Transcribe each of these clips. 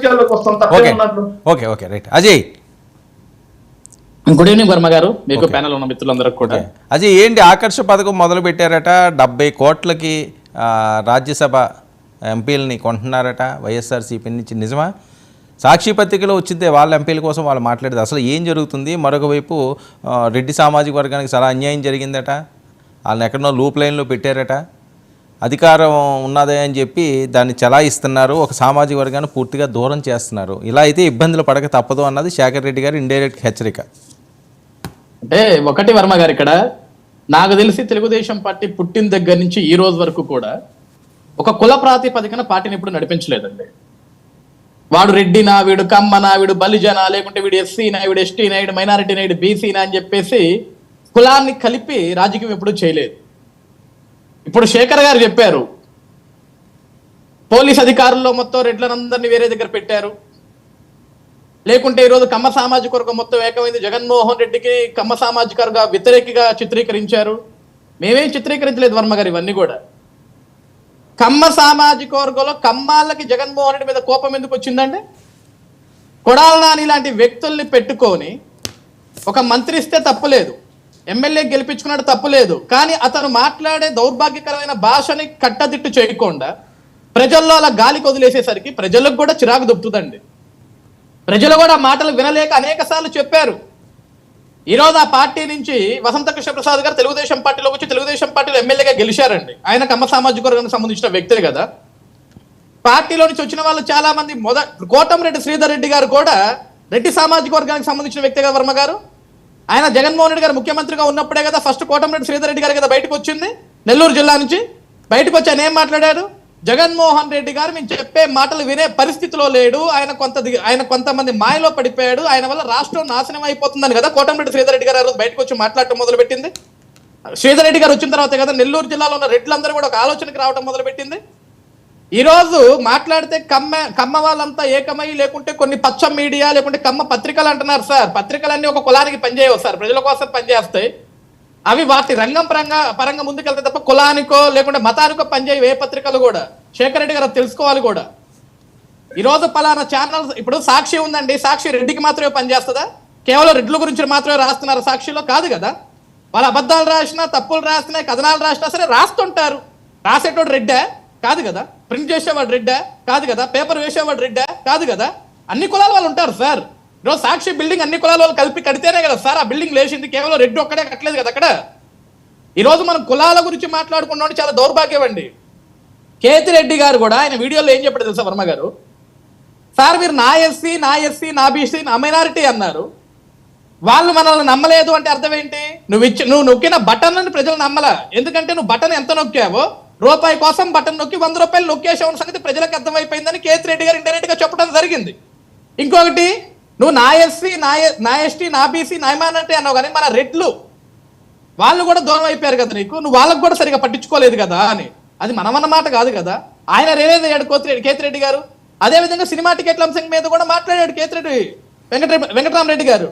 రాజకీయాల్లోకి వస్తాం, తప్పే ఉన్నట్లు. Okay okay right. Ajay, good evening Varma గారు, మీకు ప్యానల్ ఉన్న మిత్రులందరికీ కూడా. అజయ్, ఏంటి ఆకర్ష పథకం మొదలు పెట్టారట, 70 కోట్లకి రాజ్యసభ ఎంపీలని కొంటున్నారట వైఎస్ఆర్సీపీ నుంచి, నిజమా? సాక్షి పత్రికలో వచ్చిందే వాళ్ళ ఎంపీల కోసం వాళ్ళు మాట్లాడేది. అసలు ఏం జరుగుతుంది? మరొక వైపు రెడ్డి సామాజిక వర్గానికి చాలా అన్యాయం జరిగిందట, వాళ్ళని ఎక్కడో లూప్ లైన్లో పెట్టారట, అధికారం ఉన్నదే అని చెప్పి దాన్ని చలాయిస్తున్నారు, ఒక సామాజిక వర్గాన్ని పూర్తిగా దూరం చేస్తున్నారు. ఇలా అయితే ఇబ్బందులు పడక తప్పదు అన్నది శేఖర్ రెడ్డి గారి ఇండైరెక్ట్ హెచ్చరిక. అంటే ఒకటి వర్మ గారు, ఇక్కడ నాకు తెలిసి తెలుగుదేశం పార్టీ పుట్టిన దగ్గర నుంచి ఈ రోజు వరకు కూడా ఒక కుల ప్రాతిపదికన పార్టీని ఇప్పుడు నడిపించలేదండి. వాడు రెడ్డినా, వీడు కమ్మనా, వీడు బలిజనా, లేకుంటే వీడు ఎస్సీనా, వీడు ఎస్టీనా, వీడు మైనారిటీనా, వీడు బీసీనా అని చెప్పేసి కులాన్ని కలిపి రాజకీయం ఎప్పుడు చేయలేదు. ఇప్పుడు శేఖర్ గారు చెప్పారు, పోలీస్ అధికారుల్లో మొత్తం రెడ్లందరినీ వేరే దగ్గర పెట్టారు, లేకుంటే ఈరోజు కమ్మ సామాజిక వర్గం మొత్తం ఏకమైంది, జగన్మోహన్ రెడ్డికి కమ్మ సామాజిక వర్గ వ్యతిరేకిగా చిత్రీకరించారు. మేమేం చిత్రీకరించలేదు వర్మ గారు, ఇవన్నీ కూడా కమ్మ సామాజిక వర్గంలో కమ్మాళ్ళకి జగన్మోహన్ రెడ్డి మీద కోపం ఎందుకు వచ్చిందంటే, కొడాల నాని లాంటి వ్యక్తుల్ని పెట్టుకొని ఒక మంత్రి ఇస్తే తప్పులేదు, ఎమ్మెల్యే గెలిపించుకున్నాడు తప్పులేదు, కానీ అతను మాట్లాడే దౌర్భాగ్యకరమైన భాషని కట్టదిట్టు చేయకుండా ప్రజల్లో అలా గాలికి వదిలేసేసరికి ప్రజలకు కూడా చిరాకు దుప్పుతుందండి. ప్రజలు కూడా మాటలు వినలేక అనేక సార్లు చెప్పారు. ఈరోజు ఆ పార్టీ నుంచి వసంత కృష్ణ ప్రసాద్ గారు తెలుగుదేశం పార్టీలోకి వచ్చి తెలుగుదేశం పార్టీలో ఎమ్మెల్యేగా గెలిచారండి. ఆయన కమ్మ సామాజిక వర్గానికి సంబంధించిన వ్యక్తులు కదా. పార్టీలో నుంచి వచ్చిన వాళ్ళు చాలా మంది కోటంరెడ్డి శ్రీధర్ రెడ్డి గారు కూడా రెడ్డి సామాజిక వర్గానికి సంబంధించిన వ్యక్తి కదా వర్మ గారు. ఆయన జగన్మోహన్ రెడ్డి గారు ముఖ్యమంత్రిగా ఉన్నప్పుడే కదా ఫస్ట్ కోటంరెడ్డి శ్రీధర్ రెడ్డి గారు కదా బయటకు వచ్చింది, నెల్లూరు జిల్లా నుంచి బయటకు వచ్చి ఆయన ఏం మాట్లాడారు, జగన్మోహన్ రెడ్డి గారు మేము చెప్పే మాటలు వినే పరిస్థితిలో లేడు, ఆయన కొంతమంది మాయలో పడిపోయాడు, ఆయన వల్ల రాష్ట్రం నాశనం అయిపోతుందని కదా కోటంరెడ్డి శ్రీధర్ రెడ్డి గారు బయటకు వచ్చి మాట్లాడటం మొదలుపెట్టింది. శ్రీధర్ రెడ్డి గారు వచ్చిన తర్వాత కదా నెల్లూరు జిల్లాలో ఉన్న రెడ్లందరూ కూడా ఒక ఆలోచనకు రావడం మొదలుపెట్టింది. ఈ రోజు మాట్లాడితే కమ్మ వాళ్ళంతా ఏకమై, లేకుంటే కొన్ని పచ్చ మీడియా, లేకుంటే కమ్మ పత్రికలు అంటున్నారు సార్. పత్రికలన్నీ ఒక కులానికి పనిచేయవు సార్, ప్రజల కోసం పనిచేస్తాయి. అవి వాటి రంగం పరంగా ముందుకెళ్తే తప్ప కులానికో లేకుంటే మతానికో పనిచేయవు ఏ పత్రికలు కూడా. శేఖర్ రెడ్డి గారు తెలుసుకోవాలి కూడా. ఈరోజు పలానా ఛానల్స్, ఇప్పుడు సాక్షి ఉందండి, సాక్షి రెడ్డికి మాత్రమే పనిచేస్తుందా? కేవలం రెడ్ల గురించి మాత్రమే రాస్తున్నారు సాక్షిలో? కాదు కదా. వాళ్ళు అబద్ధాలు రాసినా, తప్పులు రాసినా, కథనాలు రాసినా సరే రాస్తుంటారు. రాసేటోడు రెడ్డా? కాదు కదా. ప్రింట్ చేసేవాడు రెడ్డా? కాదు కదా. పేపర్ వేసేవాడు రెడ్డా? కాదు కదా. అన్ని కులాల వాళ్ళు ఉంటారు సార్. ఈరోజు సాక్షి బిల్డింగ్ అన్ని కులాల వాళ్ళు కలిపి కడితేనే కదా సార్ ఆ బిల్డింగ్ లేచింది, కేవలం రెడ్డి ఒక్కడే కట్టలేదు కదా అక్కడ. ఈరోజు మనం కులాల గురించి మాట్లాడుకున్నాం, చాలా దౌర్భాగ్యం అండి. కేతిరెడ్డి గారు కూడా ఆయన వీడియోలో ఏం చెప్పాడు తెలుసా వర్మ గారు, సార్ మీరు నా ఎస్సీ, నా బీసీ, నా మైనారిటీ అన్నారు, వాళ్ళు మనల్ని నమ్మలేదు అంటే అర్థం ఏంటి? నువ్వు నొక్కిన బటన్ అని ప్రజలు నమ్మలా, ఎందుకంటే నువ్వు బటన్ ఎంత నొక్కావో, రూపాయి కోసం బటన్ నొక్కి 100 రూపాయలు నొక్కేసావు సంగతి ప్రజలకు అర్థమైపోయిందని కేతిరెడ్డి గారు ఇండైరెక్ట్ గా చెప్పడం జరిగింది. ఇంకొకటి, నువ్వు నా ఎస్సీ, నా ఎస్టీ, నా బీసీ, నా మైనారిటీ అన్నావు, కానీ మన రెడ్లు వాళ్ళు కూడా దూరం అయిపోయారు కదా నీకు, నువ్వు వాళ్ళకు కూడా సరిగా పట్టించుకోలేదు కదా అని. అది మనమన్నమాట కాదు కదా. ఆయన రిలీజ్ అయ్యాడు కేతిరెడ్డి గారు. అదేవిధంగా సినిమా టికెట్ల అంశం మీద కూడా మాట్లాడాడు వెంకటరామరెడ్డి గారు.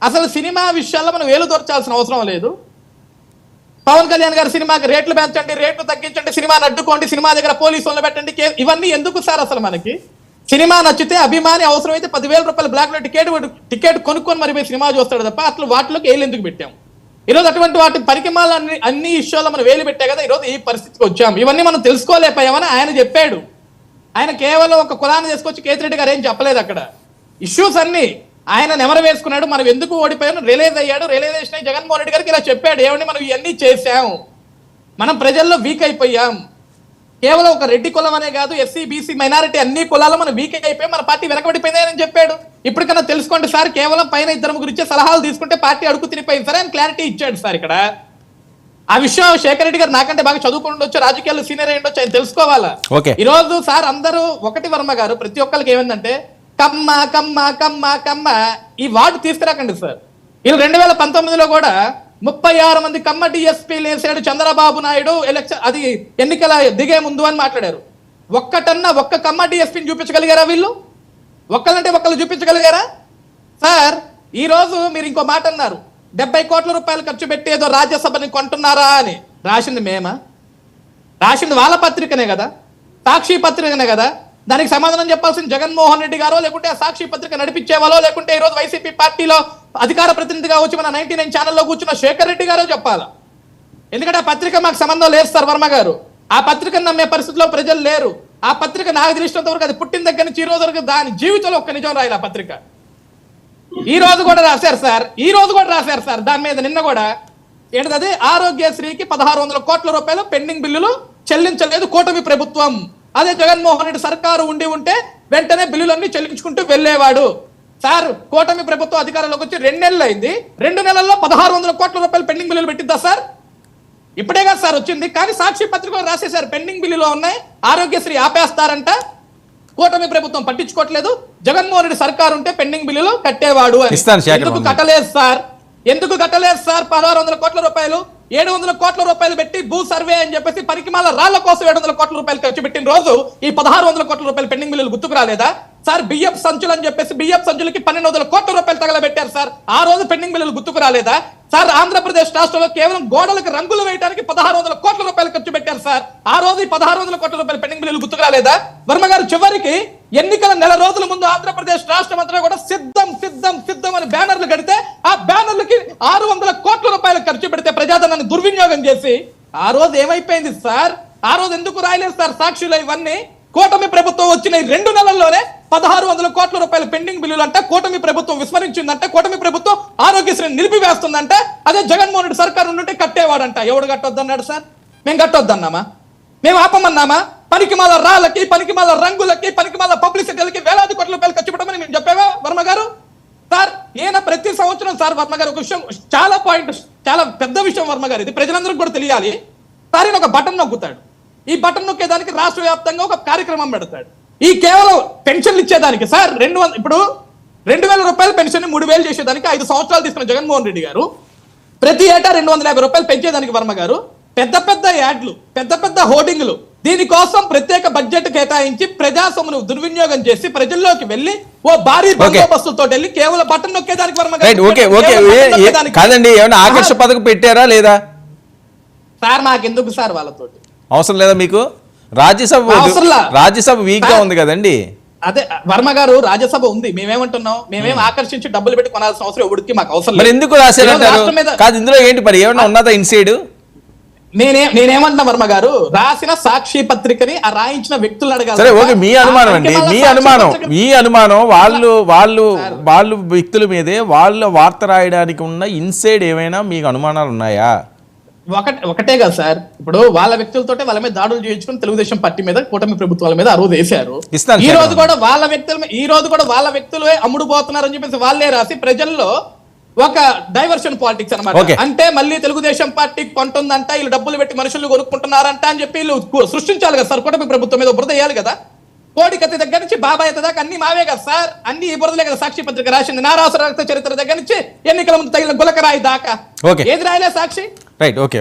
అసలు సినిమా విషయాల్లో మనం వేలు దొరచాల్సిన అవసరం లేదు. పవన్ కళ్యాణ్ గారు సినిమాకి రేట్లు పెంచండి, రేట్లు తగ్గించండి, సినిమాని అడ్డుకోండి, సినిమా దగ్గర పోలీసులను పెట్టండి, ఇవన్నీ ఎందుకు సార్? అసలు మనకి సినిమా నచ్చితే అభిమాని అవసరమైతే 10,000 రూపాయలు బ్లాక్ లో టికెట్ కొనుక్కొని మరి సినిమా చూస్తాడు తప్ప అట్లా వాటిలోకి వేలు ఎందుకు పెట్టాం? ఈరోజు అటువంటి వాటి పరికమాలు అన్ని ఇష్యూల్లో మనం వేలు పెట్టే కదా ఈరోజు ఈ పరిస్థితికి వచ్చాం. ఇవన్నీ మనం తెలుసుకోలేకపోయామని ఆయన చెప్పాడు. ఆయన కేవలం ఒక కులాన్ని తీసుకొచ్చి కేతిరెడ్డి గారు ఏం చెప్పలేదు. అక్కడ ఇష్యూస్ అన్ని ఆయన నెమరు వేసుకున్నాడు. మనం ఎందుకు ఓడిపోయాను రిలైజ్ అయ్యాడు. రియలైజేషన్ అయ్యి జగన్మోహన్ రెడ్డి గారికి ఇలా చెప్పాడు, ఏమండి మనం ఇవన్నీ చేశాం, మనం ప్రజల్లో వీక్ అయిపోయాం, కేవలం ఒక రెడ్డి కులం అనే కాదు, ఎస్సీ, బీసీ, మైనారిటీ అన్ని కులాలు మనం వీక్ అయిపోయి మన పార్టీ వెనకబడిపోయిందని చెప్పాడు. ఇప్పటికన్నా తెలుసుకోండి సార్, కేవలం పైన 2 గురించే సలహాలు తీసుకుంటే పార్టీ అడుగు తినిపోయింది సార్ అని క్లారిటీ ఇచ్చాడు సార్. ఇక్కడ ఆ విషయం శేఖర్ రెడ్డి గారు నాకంటే బాగా చదువుకుని ఉండొచ్చు, రాజకీయాల్లో సీనియర్ అయి ఉండొచ్చు, ఆయన తెలుసుకోవాలా. ఈ రోజు సార్ అందరూ ఒకటి వర్మ గారు, ప్రతి ఒక్కరికి ఏమైందంటే కమ్మ కమ్మ కమ్మ కమ్మ ఈ వార్డు తీసుకురాకండి సార్. వీళ్ళు 2019లో కూడా 36 మంది కమ్మ డిఎస్పీలు వేసాడు చంద్రబాబు నాయుడు అది ఎన్నికల దిగే ముందు అని మాట్లాడారు. ఒక్క కమ్మ డిఎస్పీని చూపించగలిగారా వీళ్ళు? ఒక్కలంటే ఒక్కళ్ళు చూపించగలిగారా సార్? ఈ రోజు మీరు ఇంకో మాట అన్నారు, 70 కోట్ల రూపాయలు ఖర్చు పెట్టి ఏదో రాజ్యసభని కొంటున్నారా అని. రాసింది మేమా? రాసింది వాళ్ళ పత్రికనే కదా, సాక్షి పత్రికనే కదా. దానికి సమాధానం చెప్పాల్సిన జగన్మోహన్ రెడ్డి గారో, లేకుంటే ఆ సాక్షి పత్రిక నడిపించే వాళ్ళో, లేకుంటే ఈ రోజు వైసీపీ పార్టీలో అధికార ప్రతినిధిగా వచ్చి మన 99 ఛానల్లో కూర్చున్న శేఖర్ రెడ్డి గారో చెప్పాలా. ఎందుకంటే ఆ పత్రిక మాకు సంబంధం లేదు సార్ వర్మ గారు. ఆ పత్రికను నమ్మే పరిస్థితిలో ప్రజలు లేరు. ఆ పత్రిక నాకు తెలిసినంత వరకు అది పుట్టిన దగ్గర నుంచి ఈ రోజు వరకు దాని జీవితంలో ఒక్క నిజం రాయాలి. ఆ పత్రిక ఈ రోజు కూడా రాశారు సార్. దాని మీద నిన్న కూడా ఏంటది, ఆరోగ్యశ్రీకి 1600 కోట్ల రూపాయలు పెండింగ్ బిల్లులు చెల్లించలేదు కూటమి ప్రభుత్వం. అదే జగన్మోహన్ రెడ్డి సర్కారు ఉంటే వెంటనే బిల్లులన్నీ చెల్లించుకుంటూ వెళ్లేవాడు. సార్ కూటమి ప్రభుత్వం అధికారంలోకి వచ్చి 2 నెలలు అయింది. 2 నెలల్లో 1600 కోట్ల రూపాయలు పెండింగ్ బిల్లులు పెట్టిద్దా సార్? ఇప్పుడే కదా సార్ వచ్చింది. కానీ సాక్షి పత్రికలో రాసేశారు పెండింగ్ బిల్లులో ఉన్నాయి, ఆరోగ్యశ్రీ ఆపేస్తారంట, కూటమి ప్రభుత్వం పట్టించుకోవట్లేదు, జగన్మోహన్ రెడ్డి సర్కారు ఉంటే పెండింగ్ బిల్లులు కట్టేవాడు. ఎందుకు కట్టలేదు సార్ 1600 కోట్ల రూపాయలు? 700 కోట్ల రూపాయలు పెట్టి భూ సర్వే అని చెప్పేసి పనికిమాల రాళ్ల కోసం 700 కోట్ల రూపాయలు ఖర్చు పెట్టిన రోజు ఈ 1600 కోట్ల రూపాయలు పెండింగ్ బిల్లులు గుర్తుకు రాలేదా సార్? బియ్యపు సంచులు అని చెప్పేసి బియ్యపు సంచులకి 1200 కోట్ల రూపాయలు తగలబెట్టారు సార్. ఆ రోజు పెండింగ్ బిల్లులు గుర్తుకు రాలేదా సార్? ఆంధ్రప్రదేశ్ రాష్ట్రంలో కేవలం గోడలకు రంగులు వేయడానికి 1600 కోట్ల రూపాయలు ఖర్చు పెట్టారు సార్. ఆ రోజు ఈ 1600 కోట్ల రూపాయలు పెండింగ్ బిల్లులు గుర్తుకు రాలేదా? వర్మ గారు చివరికి ఎన్నికల నెల రోజుల ముందు ఆంధ్రప్రదేశ్ రాష్ట్రం అంతా కూడా సిద్ధం అని బ్యానర్లు కడితే ఆ బ్యానర్లకి 600 కోట్ల రూపాయలు ఖర్చు పెడితే ప్రజాధనాన్ని దుర్వినియోగం చేసి ఆ రోజు ఏమైపోయింది సార్? ఆ రోజు ఎందుకు రాయలేదు సార్ సాక్షిలో ఇవన్నీ? కూటమి ప్రభుత్వం వచ్చిన 2 నెలల్లోనే 1600 కోట్ల రూపాయల పెండింగ్ బిల్లులు అంటే కూటమి ప్రభుత్వం విస్మరించిందంటే, కూటమి ప్రభుత్వం ఆరోగ్యశ్రీని నిలిపివేస్తుందంటే, అదే జగన్మోహన్ రెడ్డి సర్కారు ఉంటే కట్టేవాడంట. ఎవడు కట్టొద్దన్నాడు సార్? మేము కట్టొద్దన్నామా? మేము ఆపమన్నామా? పనికిమాల రాళ్ళకి, పనికిమాల రంగులకి, పనికిమాల పబ్లిసిటీలకి వేలాది కోట్ల రూపాయలు ఖర్చు పెట్టమని మేము చెప్పావా వర్మ గారు? సార్ ఈయన ప్రతి సంవత్సరం సార్ వర్మ గారు ఒక విషయం, చాలా పెద్ద విషయం వర్మ గారు, ఇది ప్రజలందరికీ కూడా తెలియాలి. సార్ ఈయన ఒక బటన్ నొక్కుతాడు. ఈ బటన్ నొక్కేదానికి రాష్ట్ర వ్యాప్తంగా ఒక కార్యక్రమం పెడతాడు. ఈ కేవలం పెన్షన్లు ఇచ్చేదానికి సార్ ఇప్పుడు 2000 రూపాయల పెన్షన్ 3000 చేసేదానికి 5 సంవత్సరాలు తీసుకున్న జగన్మోహన్ రెడ్డి గారు ప్రతి ఏటా 250 రూపాయలు పెంచేదానికి వర్మ గారు పెద్ద యాడ్లు, పెద్ద హోర్డింగ్లు, దీనికోసం ప్రత్యేక బడ్జెట్ కేటాయించి ప్రజాసొమ్మును దుర్వినియోగం చేసి ప్రజల్లోకి వెళ్లి ఓ భారీ బందోబస్తుతో వెళ్ళి కేవలం బటన్ నొక్కేదానికి వర్మ గారు కాదండి. ఏమైనా ఆకర్షణ పథకం పెట్టారా లేదా సార్? నాకెందుకు సార్ వాళ్ళతోటి అవసరం లేదా మీకు? రాజ్యసభ వీక్ గా ఉంది కదండి. అదే వర్మ గారు, రాజ్యసభ ఉంది, మేమేమంటున్నాం, మేమేం ఆకర్షించి డబ్బులు పెట్టి కొనాల్సిన అవసరం ఎవరికి మాకు అవసరం లేదు. ఎందుకు రాశారంటారు? కాదు, ఇందులో ఏంటి మరి ఏమన్నా ఉన్నదా ఇన్సైడ్? నేనేమంటున్నా వర్మ గారు, రాసిన సాక్షి పత్రికని ఆ రాయించిన వ్యక్తులు అడగాలి. సరే ఓకే, మీ అనుమానం అండి, మీ అనుమానం వాళ్ళు వ్యక్తుల మీదే వాళ్ళ వార్త రాయడానికి ఉన్న ఇన్సైడ్ ఏమైనా మీకు అనుమానాలు ఉన్నాయా? ఒకటే కదా సార్, ఇప్పుడు వాళ్ళ వ్యక్తులతోటే వాళ్ళ మీద దాడులు చేయించుకుని తెలుగుదేశం పార్టీ మీద, కూటమి ప్రభుత్వాల మీద ఆ రోజు వేశారు. ఈ రోజు కూడా వాళ్ళ వ్యక్తులే అమ్ముడు పోతున్నారని చెప్పేసి వాళ్ళే రాసి ప్రజల్లో ఒక డైవర్షన్ పాలిటిక్స్ అన్నమాట. అంటే మళ్ళీ తెలుగుదేశం పార్టీ కొంటుందంట, వీళ్ళు డబ్బులు పెట్టి మనుషులు కొనుక్కుంటున్నారంట అని చెప్పి వీళ్ళు సృష్టించాలి కదా సార్. కూటమి ప్రభుత్వం మీద బురద వేయాలి కదా. కోడికత్తి దగ్గర నుంచి బాబాయ్ దాకా అన్ని మావే కదా సార్, అన్ని ఈ బురదలే కదా సాక్షి పత్రిక రాసింది. నారాసు రక్త చరిత్ర దగ్గర నుంచి ఎన్నికల ముందు తగిలిన గులకరాయి దాకా ఏది రాయలే సాక్షి. Right, okay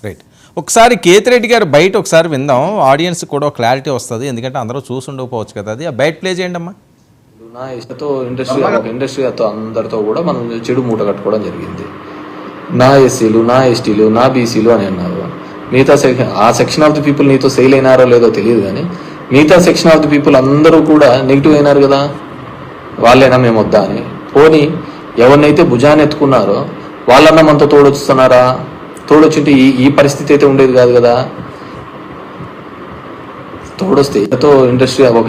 right. ఒకసారి కేతిరెడ్డి గారు బయట ఒకసారి విందాం, ఆడియన్స్ కూడా క్లారిటీ వస్తుంది, ఎందుకంటే అందరూ చూసుండకపోవచ్చు కదా. అది ఆ బయట ప్లే చేయండి అమ్మా. నా ఇష్టతో ఇండస్ట్రీతో అందరితో కూడా మనం చెడు మూట కట్టుకోవడం జరిగింది. నా ఎస్సీలు, నా ఎస్టీలు, నా బీసీలు అని అన్నారు. మిగతా ఆ సెక్షన్ ఆఫ్ ది పీపుల్ నీతో సెయిల్ అయినారో లేదో తెలియదు, కానీ మిగతా సెక్షన్ ఆఫ్ ది పీపుల్ అందరూ కూడా నెగిటివ్ అయినారు కదా. వాళ్ళైనా మేము వద్దా అని. పోనీ ఎవరినైతే భుజాన్ని ఎత్తుకున్నారో వాళ్ళన్నా మనతో తోడొస్తున్నారా? తోడొచ్చింటే ఈ పరిస్థితి అయితే ఉండేది కాదు కదా. తోడొస్తే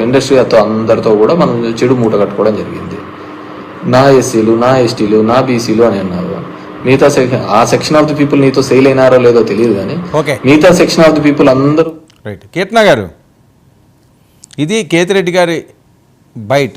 ఇండస్ట్రీతో అందరితో కూడా మనం చెడు మూట కట్టుకోవడం జరిగింది. నా ఎస్సీలు, నా ఎస్టీలు, నా బీసీలు అని అన్నారు. మిగతా ఆ సెక్షన్ ఆఫ్ ది పీపుల్ నీతో సెయిల్ అయినారో లేదో తెలియదు, కానీ మిగతా సెక్షన్ ఆఫ్ ది పీపుల్ అందరూ. రైట్, కీర్తన గారు, ఇది కేతిరెడ్డి గారి బయట